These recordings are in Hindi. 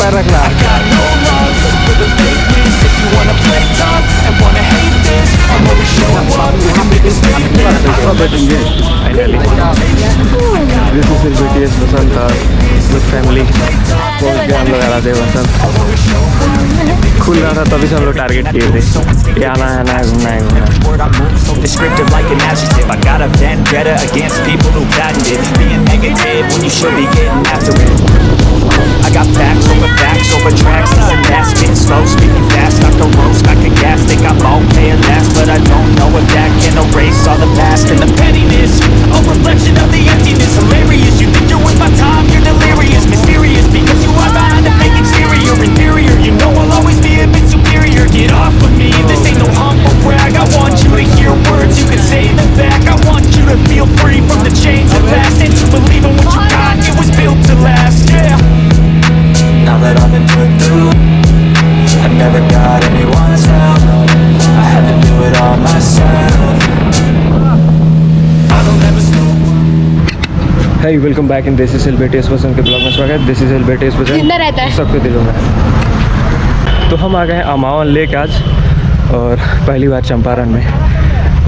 पैर रखना। This is BTS Vasant with family. पहुंच गए हम लोग आराधे वसंत। खुल रहा था तभी से हम लोग टारगेट किए थे कि आना है ना, घूमना है घूमना। Descriptive like an adjective. I got a vendetta against people who patented being negative when you should be getting after it. I got facts over tracks. This and that, spitting slow, speaking fast. Not the roast, I can gas. Think I won't pay a last, but I don't know if that can erase all the past and the pettiness. A reflection of the emptiness. Hilarious, you think you're worth my time, you're delirious. Mysterious because you are behind a fake exterior. Inferior, you know I'll always be a bit superior. Get off of me, this ain't no humble brag. I want you to hear words, you can say them back. I want you to feel free from the chains that last, and to believe in what you got, it was built to last, yeah. Now that I've been put through, I never got anyone's help. I had to do it all myself. I don't ever slow. Hey, welcome back in this is BTS Vasant के ब्लॉग में स्वागत। This is BTS Vasant, जिंदा रहता है सबके दिलों में। तो हम आ गए हैं अमावन लेक आज, और पहली बार चंपारण में,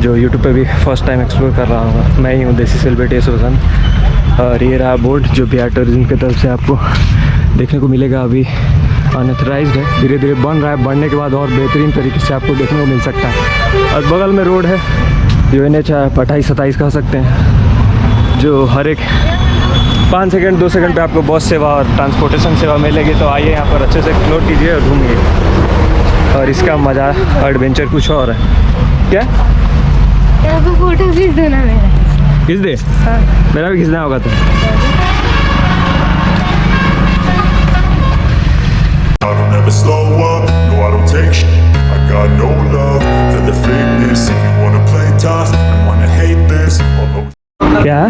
जो यूट्यूब पे भी फर्स्ट टाइम एक्सप्लोर कर रहा हूँ। मैं ही हूँ दिस इज BTS Vasant। और ये रहा बोर्ड जो बिहार टूरिज्म की तरफ से आपको देखने को मिलेगा। अभी अनऑथराइज्ड है, धीरे धीरे बन रहा है, बनने के बाद और बेहतरीन तरीके से आपको देखने को मिल सकता है। और बगल में रोड है जो NH 28-27 कह सकते हैं, जो हर एक 5 सेकंड 2 सेकंड पे आपको बस सेवा और ट्रांसपोर्टेशन सेवा मिलेगी। तो आइए यहाँ पर अच्छे से एक्सप्लोर कीजिए और घूमिए, और इसका मज़ा एडवेंचर कुछ और है। क्या फोटो खींच दो ना मेरा। खींच दे? हाँ। मेरा भी खींचना होगा तो। I don't ever slow up, no I don't take shit. I got no love for the fakeness. If you wanna play tough and wanna hate this, although क्या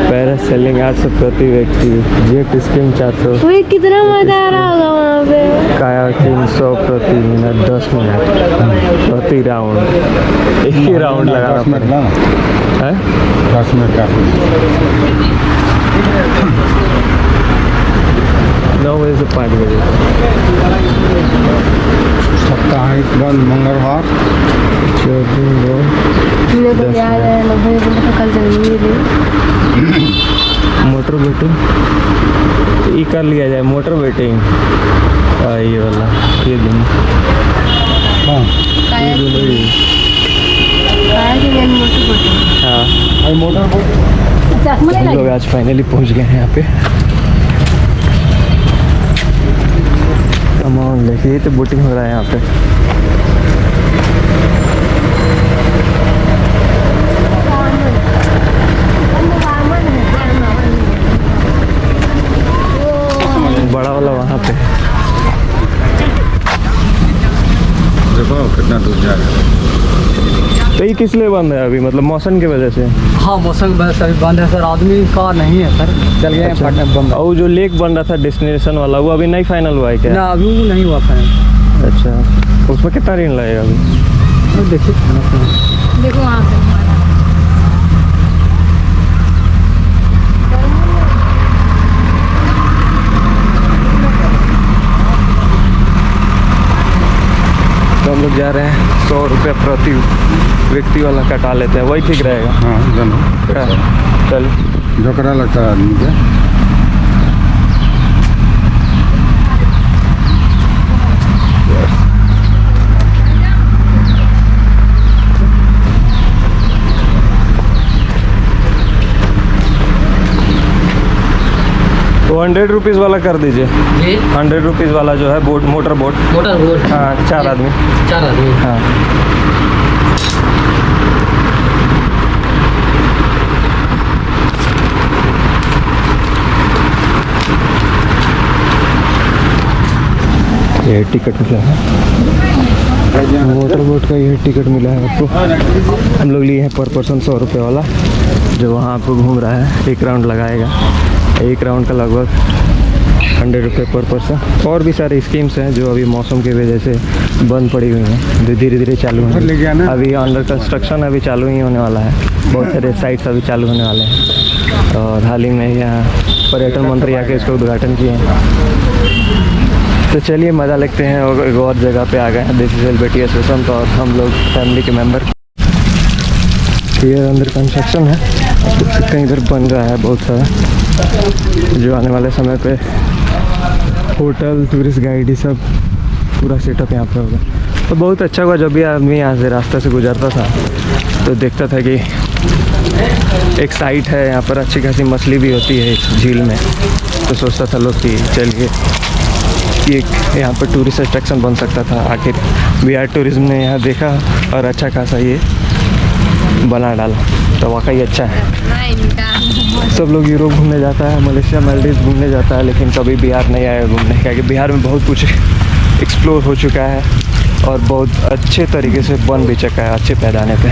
पैरासेलिंग 800 प्रति व्यक्ति, जेट स्कीम 400, वही कितना मजा आ रहा होगा वहाँ पे। कायाकिंग 100 प्रति मिनट, 10 मिनट प्रति राउंड। एक ही राउंड लगाना पड़ेगा। 10 मिनट काफी। 9 बजे से 5 बजे। साप्ताहिक बंद मंगलवार। मेरे को याद है 90 बजे तो कल जरूरी थी। मोटर बोटिंग ये कर लिया जाए, मोटर बोटिंग ये वाला, ये दिन हाँ ये दिन ही। हाँ, और मोटर बोट हम लोग आज फाइनली पहुंच गए हैं यहाँ पे अमावन लेक। ये तो बोटिंग हो रहा है यहाँ पे। बड़ा वाला वहाँ पे। देखो कितना दूर जा रहा है। तो ये किस लिए बंद है अभी, मतलब मौसम की वजह से? हाँ मौसम की वजह से अभी बंद है सर, आदमी का नहीं है सर, चल गए अच्छा। हैं बंद। और जो लेक बन रहा था डेस्टिनेशन वाला, वो अभी नहीं फाइनल हुआ है क्या? ना अभी वो नहीं हुआ फाइनल। अच्छा, उसमें कितना ऋण लगेगा अभी? देखिए देखो वहाँ पे तो हम लोग जा रहे हैं 100 रुपये प्रति व्यक्ति वाला कटा लेते हैं, वही ठीक रहेगा। हाँ जानो चल जोकरा लगता है आदमी के। तो 100 रुपीज़ वाला कर दीजिए। 100 रुपीज़ वाला जो है बोट, मोटर बोट। हाँ 4 आदमी। 4 आदमी। हाँ ये टिकट मिला है, मोटर बोट का ये टिकट मिला है आपको। हम लोग लिए हैं पर पर्सन 100 रुपये वाला, जो वहाँ आपको घूम रहा है, एक राउंड लगाएगा। एक राउंड का लगभग 100 रुपये पर पर्सन। और भी सारे स्कीम्स हैं जो अभी मौसम की वजह से बंद पड़ी हुई हैं, जो धीरे धीरे चालू हैं। अभी अंडर कंस्ट्रक्शन अभी चालू ही होने वाला है, बहुत सारे साइट्स अभी चालू होने वाले हैं। और हाल ही में यहाँ पर्यटन मंत्री आके इसका उद्घाटन किए हैं। तो चलिए मज़ा लेते हैं और एक और जगह पे आ गए हैं, देसी सेलिब्रिटीज वसंत और हम लोग फैमिली के मेंबर। ये अंदर कंस्ट्रक्शन है, कहीं इधर बन रहा है बहुत सारा, जो आने वाले समय पे होटल, टूरिस्ट गाइड, ये सब पूरा सेटअप यहाँ पे होगा। तो बहुत अच्छा हुआ, जब भी आदमी यहाँ से रास्ते से गुजरता था तो देखता था कि एक साइट है यहाँ पर, अच्छी खासी मछली भी होती है इस झील में। तो सोचता था लोग कि चलिए ये यहाँ पर टूरिस्ट अट्रैक्शन बन सकता था। आखिर बिहार टूरिज्म ने यहाँ देखा और अच्छा खासा ये बना डाला, तो वाकई अच्छा है। सब लोग यूरोप घूमने जाता है, मलेशिया, मालदीव घूमने जाता है, लेकिन कभी बिहार नहीं आया घूमने, क्योंकि बिहार में बहुत कुछ एक्सप्लोर हो चुका है और बहुत अच्छे तरीके से बन भी चुका है, अच्छे पैदाने पे।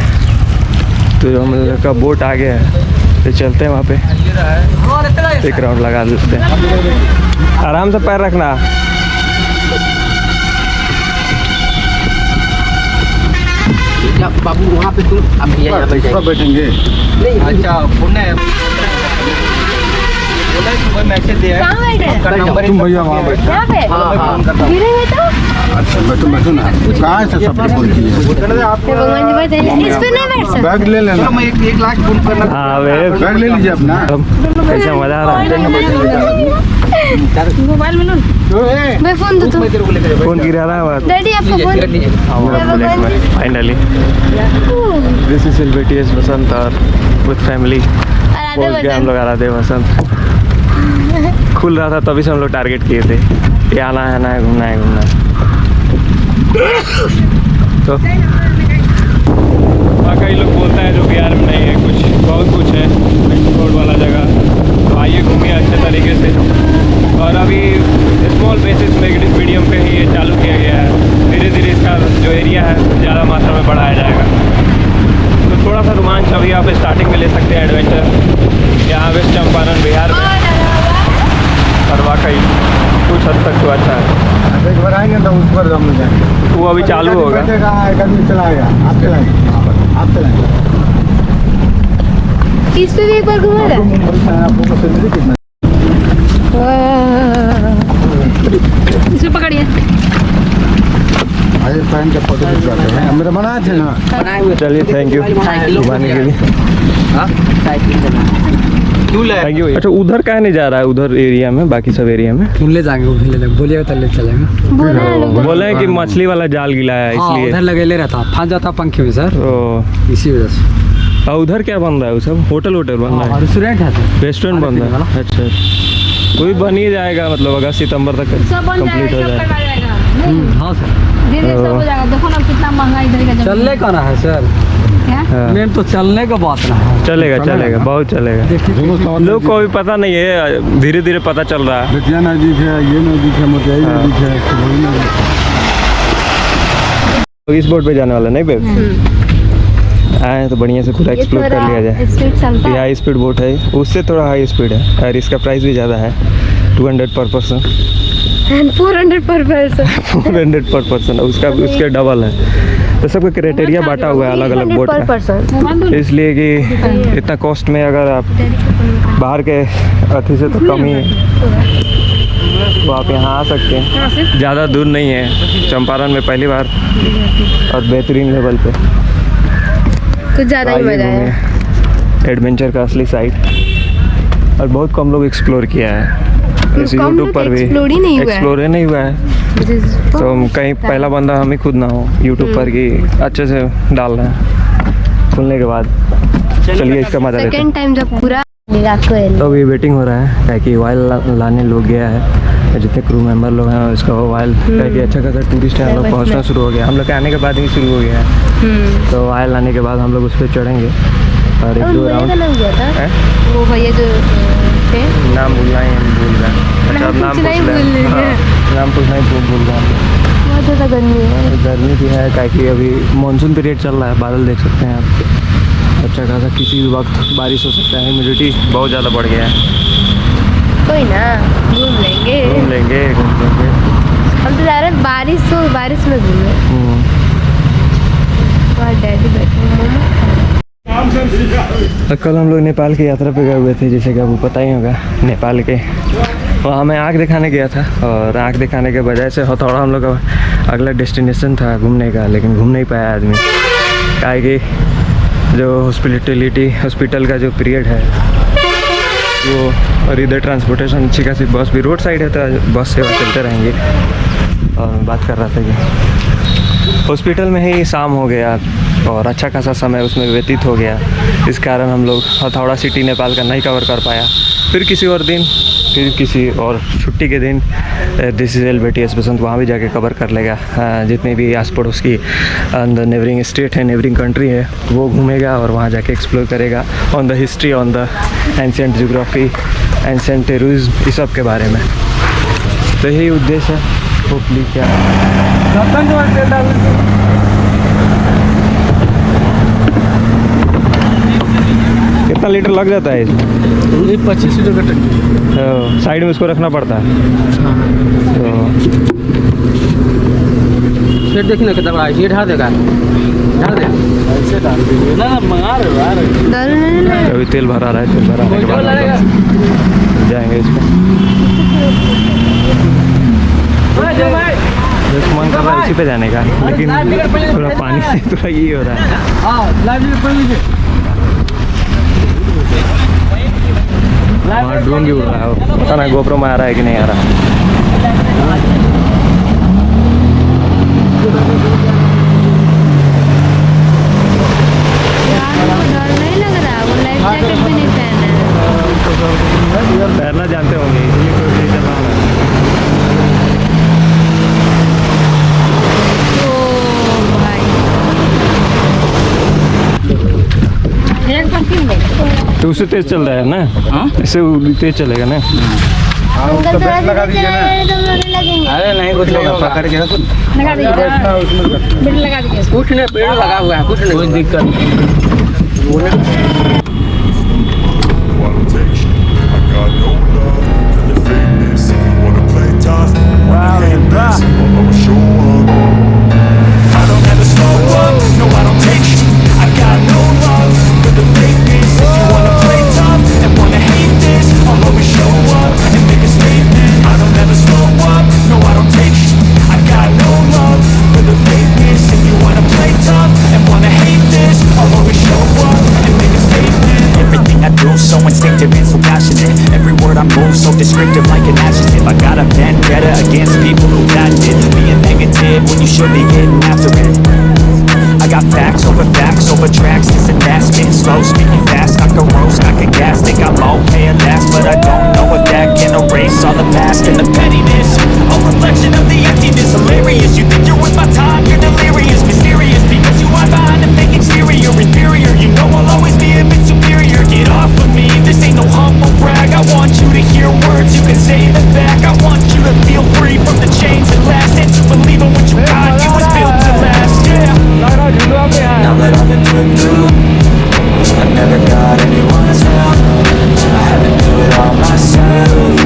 तो हम लोग का बोट आ गया है, तो चलते हैं वहाँ पे, एक राउंड लगा देते हैं। आराम से पैर रखना। बाबू वहाँ पे तुम अब यहाँ पे बैठेंगे। अच्छा सुबह मैसेज दिया कहाँ बैठे हैं? तुम भैया वहाँ बैठे। यहाँ पे हाँ। गिरेंगे तो अच्छा मैं तुम बैठो ना, कहाँ से सब बोलती है? भगवान जी बैठे हैं, इस पे नहीं बैठ सकते। बैग ले लेना, मैं 1 लाख फोन करना। हाँ वे बैग ले लीजिए अपना। कैसा मज़ा आ रहा है। मोबाइल में लो, मैं फोन दो तुम। कौन गिरा रहा है वहाँ? डैडी आपको phone finally this is celebrities Vasant और विद फैमिली पहुँच गए हम लोग आराध्य वसंत। खुल रहा था तभी से हम लोग टारगेट किए थे कि आना है ना, घूमना है, घूमना है। तो कई लोग बोलते हैं जो बिहार में नहीं है, कुछ बहुत कुछ है एक्सप्लोर वाला जगह, तो आइए घूमिए अच्छे तरीके से। और अभी स्मॉल बेसिस में मीडियम पे ही ये चालू किया गया है, धीरे धीरे इसका जो एरिया है ज़्यादा मात्रा में बढ़ाया जाएगा। तो थोड़ा सा रोमांच अभी आप स्टार्टिंग में ले सकते हैं एडवेंचर यहाँ वेस्ट चंपारण बिहार में, और वाकई कुछ हद तक तो अच्छा है। एक बार आएंगे तो उस पर हम जाएंगे, वो अभी चालू होगा। एक आदमी चलाएगा, आप चलाएंगे, आप चलाएंगे। इस पे भी एक बार घुमा रहा है। इसे पकड़िए। आइए पहन के फोटो खिंचवाते हैं, मेरे बनाए थे ना। चलिए थैंक यू घुमाने के लिए। Thank you. अच्छा उधर कहाँ नहीं जा रहा है, उधर एरिया में, बाकी सब एरिया में ले जाएंगे, उधर ले जाएंगे, बोलिएगा तो ले चलेंगे। बोले हैं कि मछली वाला जाल गिला है इसलिए। उधर लगे ले रहता, फंस जाता पंखे में सर, ओ इसी वजह से। और उधर क्या बन रहा है, वो सब होटल बन रहा है, रेस्टोरेंट है सर, रेस्टोरेंट बन रहा है। अच्छा कोई बन ही जाएगा, मतलब अगस्त सितंबर तक कंप्लीट हो जाएगा। हाँ सर। धीरे सब हो जाएगा। देखो ना कितना महंगा इधर का जमीन चलने का ना है सर, क्या? हाँ। मेन तो चलने का बात ना है। चलेगा बहुत चलेगा। लोग को भी पता नहीं है, धीरे धीरे पता चल रहा है। बेतिया नजदीक है, ये नजदीक है, मोतिहारी नजदीक है, वही नजदीक है। तो इस बोट पे जाने वाला नहीं बेब, आए तो बढ़िया से पूरा एक्सप्लोर कर लिया जाए। स्पीड चलता ये है। हाई स्पीड बोट है, उससे थोड़ा हाई स्पीड है और इसका प्राइस भी ज़्यादा है, 200 पर पर्सन। 400 पर पर्सन। 400 पर पर्सन, उसका उसके डबल है। तो सबका क्राइटेरिया बांटा हुआ है अलग अलग बोट पर का, पर्सन। इसलिए कि इतना कॉस्ट में अगर आप बाहर के अथी से तो कम ही है, तो आप यहाँ आ सकते हैं। ज़्यादा दूर नहीं है, चंपारण में पहली बार और बेहतरीन लेवल पे। कुछ ज़्यादा ही मज़ा आया। एडवेंचर का असली साइट, और बहुत कम लोग एक्सप्लोर किया है, जैसे कम यूट्यूब लोग पर भी explore ही नहीं हुआ है। एक्सप्लोर ही नहीं हुआ है। तो कहीं पहला बंदा हम ही खुद ना हो यूट्यूब पर कि अच्छे से डाल रहे हैं खुलने के बाद। चलिए इसका मजा लेते हैं। सेकंड टाइम जब पूरा तो अभी वेटिंग हो रहा है, ताकि वाइल लाने लोग गया है, जितने क्रू मेंबर लोग हैं इसका वाइल, ताकि अच्छा खासा टूरिस्ट है, हम लोग पहुँचना शुरू हो गया, हम लोग के आने के बाद ही शुरू हो गया है। तो वाइल लाने के बाद हम लोग उस पर चढ़ेंगे और एक दो राउंड। वो भैया जो थे, नाम भूलना ही हम भूल गए। अच्छा अब नाम पूछना ही पूछ भूल रहे गए। हैं, नाम पूछना ही भूल गए हम लोग। बहुत ज़्यादा गर्मी है। गर्मी भी है, ताकि अभी मानसून पीरियड चल रहा है, बादल देख सकते हैं आप, अच्छा खासा किसी भी वक्त बारिश हो सकता है, ह्यूमिडिटी बहुत ज़्यादा बढ़ गया है। कोई ना, घूम लेंगे। घूम लेंगे हम तो जा रहे हैं बारिश हो, बारिश में घूमे। वहाँ डैडी बैठे हैं। तो कल हम लोग नेपाल की यात्रा पे गए हुए थे, जैसे कि आपको पता ही होगा। नेपाल के वहाँ मैं आँख दिखाने गया था, और आँख दिखाने के बजाय से हथौड़ा हम लोग का अगला डेस्टिनेशन था घूमने का, लेकिन घूम नहीं पाया आदमी। क्या है कि जो हॉस्पिटल का जो पीरियड है वो, और इधर ट्रांसपोर्टेशन अच्छी खासी, बस भी रोड साइड है तो बस सेवा चलते रहेंगे। और मैं बात कर रहा था कि हॉस्पिटल में ही शाम हो गया और अच्छा खासा समय उसमें व्यतीत हो गया, इस कारण हम लोग हथौड़ा सिटी नेपाल का नहीं कवर कर पाया। फिर किसी और दिन, फिर किसी और छुट्टी के दिन दिस इज LBTS बसंत वहाँ भी जाके कवर कर लेगा। जितनी भी आस पड़ोस की अंदर नेबरिंग स्टेट है, नेबरिंग कंट्री है, वो घूमेगा और वहाँ जाके एक्सप्लोर करेगा on the history, on the ancient geography, ancient tourism, इस सब के बारे में। तो यही उद्देश्य है। होपली क्या कितना लीटर लग जाता है? 25 लीटर का टंकी। साइड में उसको रखना पड़ता है। तो फिर देखना कितना बड़ा है, ये ढाल देगा, ढाल दे, ऐसे डाल देंगे ना, मंगा रहे अभी तेल भरा रहा है, तेल भराने के बाद जाएंगे इसमें। मन कर रहा है इसी पे जाने का, लेकिन थोड़ा पानी से थोड़ा ये हो रहा है। वहाँ ड्रोन भी उड़ रहा है, पता ना गोप्रो में आ रहा है कि नहीं आ रहा। तैरना जानते होंगे, इसलिए कोई नहीं चल रहा है। तो उससे तेज चल रहा है ना, इससे तेज चलेगा ना। लगा दीजिए ना। अरे नहीं कुछ लगा, पकड़ के रखो। लगा दीजिए, कुछ नहीं, पेड़ लगा हुआ है, कुछ नहीं, कोई दिक्कत। wanna take shit. I got no love for the fakeness. If you wanna play tough and wanna hate this, I'll always show up. I don't ever slow up, no I don't take shit. I got no love for the fakeness. If you wanna play tough and wanna hate this, I'll always show up and make a statement. I don't ever slow up, no I don't take shit. I got no love for the fakeness. If you wanna play tough and wanna hate this, I'll always show up and make a statement. Everything I do so instinctive and so passionate. Every word I move so descriptive like an adjective. I got a vendetta against people who patented being negative when you should be getting after it. I got facts over tracks, this and that, spitting slow, speaking fast, I can roast, I can gas, think I'm okay at last, but I don't know if that can erase all the past and the pettiness, a reflection of the emptiness, hilarious, you think you're worth my time, you're delirious, mysterious, because you hide behind a fake exterior, inferior, you know I'll always be a bit superior, get off of me, this ain't no humble brag, I want you to hear words, you can say them back, I want you to feel free from the chains that last, and to believe in what you got, you was built to last, yeah. Now that I've been put through, I never got anyone's help. I had to do it all myself.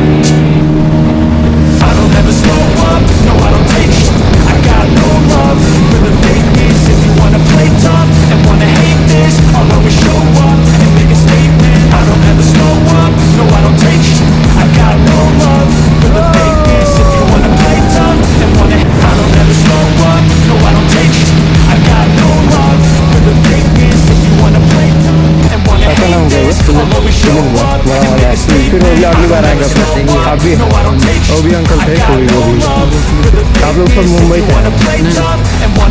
I don't ever slow up, no I don't take shit. I got no love for the fakeness. If you wanna play tough and wanna hate this, I'll always show up and make a statement. I don't ever slow up, no I don't take shit. I got no love for the fakeness. If you wanna play tough and wanna, I don't ever slow up, no I don't take shit. I got no love for the fakeness. If you wanna play tough and wanna hate this, I'll always show up and make a statement. अगली बार आएगा आप भी, वो भी अंकल थे, कोई वो भी। आप लोग सब मुंबई से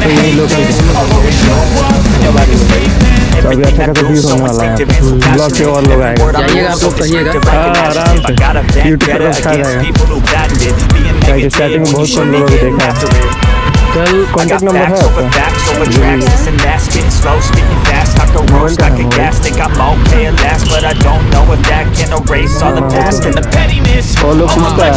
तो यही लोकल तो अभी अच्छा खासा व्यू होने वाला है। ब्लॉग के और लोग आएंगे, जाइएगा आप लोग, कहिएगा। हाँ आराम से यूट्यूब पर अच्छा रहेगा। स्टार्टिंग में बहुत कम लोगों को देखा है। कल कॉन्टैक्ट नंबर है आपका? और लोग पूछता है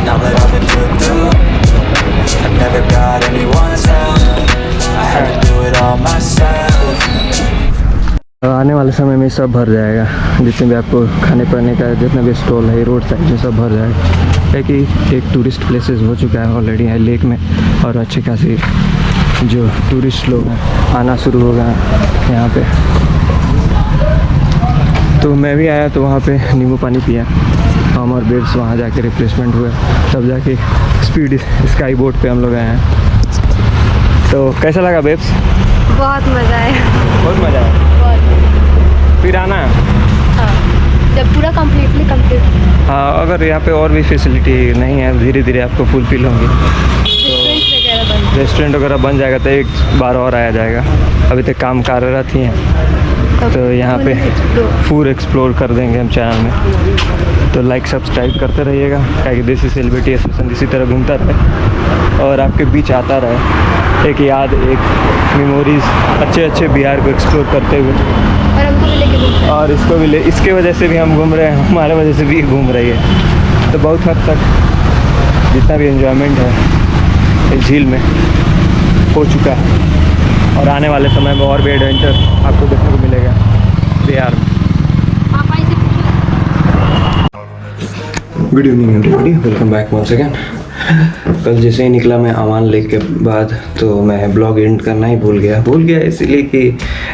Now that I've been put through, I never got anyone's help. आने वाले समय में सब भर जाएगा, जितने भी आपको खाने पीने का जितना भी स्टॉल है रोड साइड में सब भर जाएगा, है कि एक टूरिस्ट प्लेसेस हो चुका है ऑलरेडी है लेक में, और अच्छे खासी जो टूरिस्ट लोग हैं आना शुरू हो गया यहाँ पे। तो मैं भी आया तो वहाँ पे नींबू पानी पिया, हम और बेब्स वहाँ जाके रिफ्रेशमेंट हुए, तब जाके स्पीड स्काई बोट पे हम लोग आए हैं। तो कैसा लगा बेब्स? बहुत मज़ा आया। बहुत मज़ा आया। बहुत। फिर आना हाँ, जब पूरा कंप्लीट। हाँ, अगर यहाँ पे और भी फैसिलिटी नहीं है धीरे धीरे आपको फुलफिल होंगी, रेस्टोरेंट वगैरह बन जाएगा तो एक बार और आया जाएगा। अभी तक काम कार्यरत ही हैं, तो यहाँ पे फूड एक्सप्लोर कर देंगे हम चैनल में। तो लाइक सब्सक्राइब करते रहिएगा, ताकि देसी सेलिब्रिटी एसोसिएशन इसी तरह घूमता रहे और आपके बीच आता रहे, एक याद, एक मेमोरीज़, अच्छे बिहार को एक्सप्लोर करते हुए। और हमको भी लेके घूमते, और इसको भी इसके वजह से भी हम घूम रहे हैं, हमारे वजह से भी घूम रही है। तो बहुत हद तक जितना भी एंजॉयमेंट है इस झील में हो चुका है, और आने वाले समय में और भी एडवेंचर आपको देखने को मिलेगा बिहार में। Good evening everybody, welcome back once again. कल जैसे ही निकला मैं अमान लेक के बाद, तो मैं ब्लॉग एंड करना ही भूल गया इसीलिए कि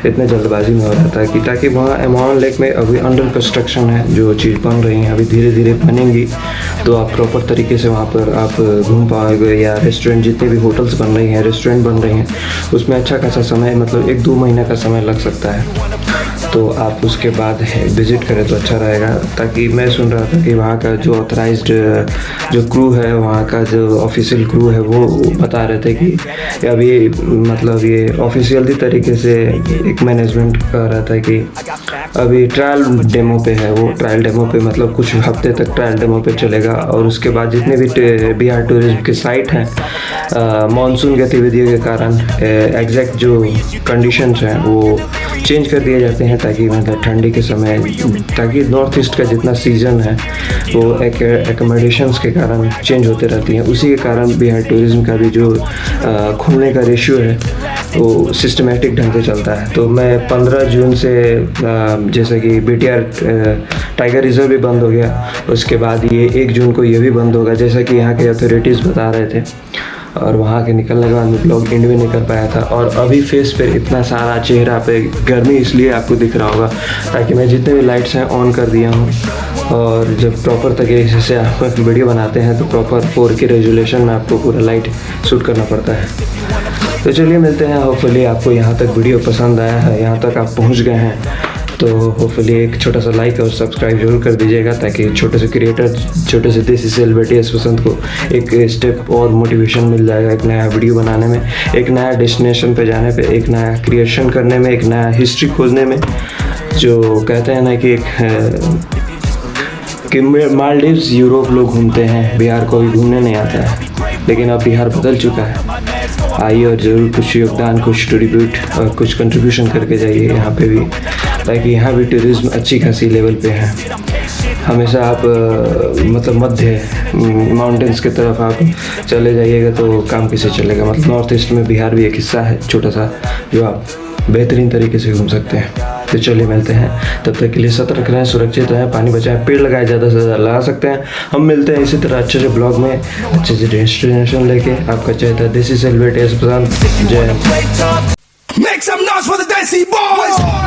इतने जल्दबाजी में हो रहा था कि ताकि वहाँ अमान लेक में अभी अंडर कंस्ट्रक्शन है, जो चीज़ बन रही हैं अभी धीरे धीरे बनेंगी, तो आप प्रॉपर तरीके से वहाँ पर आप घूम पाओगे। या रेस्टोरेंट, जितने भी होटल्स बन रही हैं, रेस्टोरेंट बन रही हैं, उसमें अच्छा खासा समय, मतलब 1-2 महीना का समय लग सकता है। तो आप उसके बाद विज़िट करें तो अच्छा रहेगा, ताकि मैं सुन रहा था कि वहाँ का जो ऑथराइज्ड जो क्रू है, वहाँ का जो ऑफिशियल क्रू है, वो बता रहे थे कि अभी मतलब ये ऑफिशियली तरीके से एक मैनेजमेंट कह रहा था कि अभी ट्रायल डेमो पे है, वो ट्रायल डेमो पे मतलब कुछ हफ्ते तक ट्रायल डेमो पे चलेगा, और उसके बाद जितने भी बिहार टूरिज्म के साइट हैं, मानसून गतिविधियों के कारण एग्जैक्ट जो कंडीशंस हैं वो चेंज कर दिए जाते हैं, ताकि मतलब ठंडी के समय, ताकि नॉर्थ ईस्ट का जितना सीज़न है वो एकोमोडेशंस के कारण चेंज होते रहती हैं, उसी के कारण बिहार टूरिज़्म का भी जो खुलने का रेशियो है वो सिस्टमेटिक ढंग से चलता है। तो मैं 15 जून से जैसे कि BTR टाइगर रिजर्व भी बंद हो गया, उसके बाद ये 1 जून को ये भी बंद होगा, जैसा कि यहाँ के अथॉरिटीज़ बता रहे थे, और वहाँ के निकलने के बाद मैं ब्लॉग एंड भी नहीं कर पाया था। और अभी फेस पे इतना सारा चेहरा पे गर्मी इसलिए आपको दिख रहा होगा ताकि मैं जितने भी लाइट्स हैं ऑन कर दिया हूँ, और जब प्रॉपर तरीके से आप वीडियो बनाते हैं तो प्रॉपर 4K रेजोल्यूशन में आपको पूरा लाइट शूट करना पड़ता है। तो चलिए मिलते हैं, होपफुली आपको यहाँ तक वीडियो पसंद आया है, यहाँ तक आप पहुँच गए हैं, तो होपफुली एक छोटा सा लाइक और सब्सक्राइब जरूर कर दीजिएगा, ताकि छोटे से क्रिएटर, छोटे से देसी सेलिब्रिटी एसोसिएशन को एक स्टेप और मोटिवेशन मिल जाएगा एक नया वीडियो बनाने में, एक नया डेस्टिनेशन पे जाने पे, एक नया क्रिएशन करने में, एक नया हिस्ट्री खोजने में। जो कहते हैं ना कि मालदीव्स, यूरोप लोग घूमते हैं, बिहार को भी घूमने नहीं आता है, लेकिन अब बिहार बदल चुका है। आइए और ज़रूर कुछ योगदान, कुछ ट्रिब्यूट और कुछ कंट्रीब्यूशन करके जाइए यहाँ पे भी, ताकि यहाँ भी टूरिज़्म अच्छी खासी लेवल पे है। हमेशा आप मतलब मध्य माउंटेन्स की तरफ आप चले जाइएगा तो काम कैसे चलेगा। मतलब नॉर्थ ईस्ट में बिहार भी एक हिस्सा है छोटा सा, जो आप बेहतरीन तरीके से घूम सकते हैं। तो चलिए मिलते हैं, तब तक के लिए सतर्क रहें, सुरक्षित रहें, पानी बचाएं, पेड़ लगाएं, ज़्यादा से ज़्यादा लगा सकते हैं। हम मिलते हैं इसी तरह अच्छे से ब्लॉग में, अच्छे से डेस्टिनेशन लेके। आपका चैता देसी सेलिब्रिटी एसोसिएशन, जय Hind. Make some noise for the Desi Boys!